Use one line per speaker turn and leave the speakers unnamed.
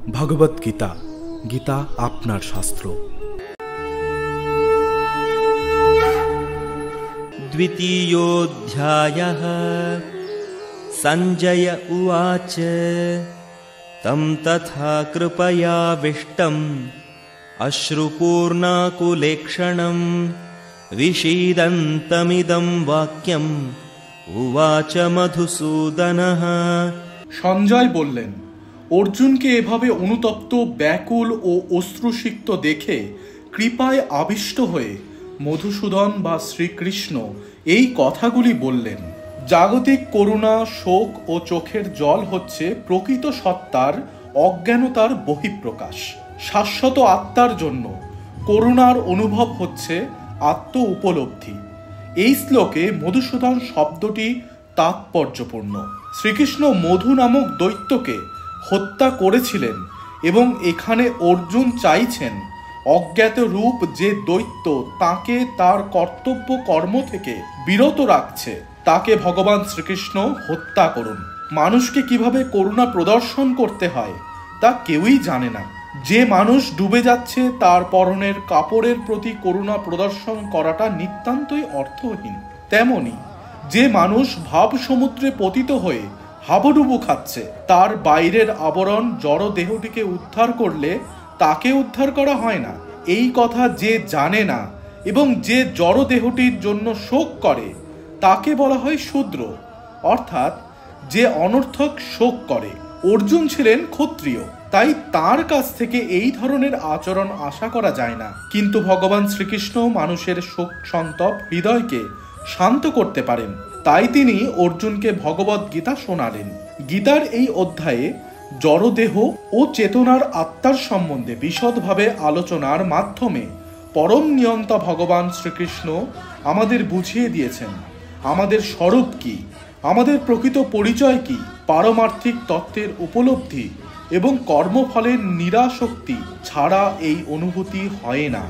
ভগবত গীতা। গীতা আপনার শাস্ত্র।
দ্বিতীয়োऽধ্যায়ः। সঞ্জয় উবাচ তম তথা কৃপয়াবিষ্টম অশ্রুপূর্ণাকুলেক্ষণম विषीदन्तमिदं वाक्यम उवाच মধুসূদনঃ।
সঞ্জয় বললেন, অর্জুনকে এভাবে অনুতপ্ত, ব্যাকুল ও অশ্রুসিক্ত দেখে কৃপায় আবিষ্ট হয়ে মধুসূদন বা শ্রীকৃষ্ণ এই কথাগুলি বললেন। জাগতিক করুণা, শোক ও চোখের জল হচ্ছে প্রকৃত সত্তার অজ্ঞানতার বহিঃপ্রকাশ। শাশ্বত আত্মার জন্য করুণার অনুভব হচ্ছে আত্ম উপলব্ধি। এই শ্লোকে মধুসূদন শব্দটি তাৎপর্যপূর্ণ। শ্রীকৃষ্ণ মধু নামক দৈত্যকে হত্যা করেছিলেন এবং এখানে অর্জুন চাইছেন অজ্ঞাত রূপ যে দৈত্য তাকে তার কর্তব্য কর্ম থেকে বিরত রাখছে তাকে ভগবান শ্রীকৃষ্ণ হত্যা করুন। মানুষকে কিভাবে করুণা প্রদর্শন করতে হয় তা কেউই জানে না। যে মানুষ ডুবে যাচ্ছে তার পরনের কাপড়ের প্রতি করুণা প্রদর্শন করাটা নিতান্তই অর্থহীন। তেমনি যে মানুষ ভাব সমুদ্রে পতিত হয়ে হাবুডুবু খাচ্ছে তার বাইরের আবরণ জড় দেহটিকে উদ্ধার করলে তাকে উদ্ধার করা হয় না। এই কথা যে জানে না এবং যে জড় দেহটির জন্য শোক করে তাকে বলা হয় শূদ্র, অর্থাৎ যে অনর্থক শোক করে। অর্জুন ছিলেন ক্ষত্রিয়, তাই তার কাছ থেকে এই ধরনের আচরণ আশা করা যায় না। কিন্তু ভগবান শ্রীকৃষ্ণ মানুষের শোক সন্তপ হৃদয়কে শান্ত করতে পারেন, তাই তিনি অর্জুনকে ভগবত গীতা শোনালেন। গীতার এই অধ্যায়ে জড়দেহ ও চেতনার আত্মার সম্বন্ধে বিশদভাবে আলোচনার মাধ্যমে পরম নিয়ন্তা ভগবান শ্রীকৃষ্ণ আমাদের বুঝিয়ে দিয়েছেন আমাদের স্বরূপ কি, আমাদের প্রকৃত পরিচয় কি, পারমার্থিক তত্ত্বের উপলব্ধি এবং কর্মফলের নিরাসক্তি ছাড়া এই অনুভূতি হয় না।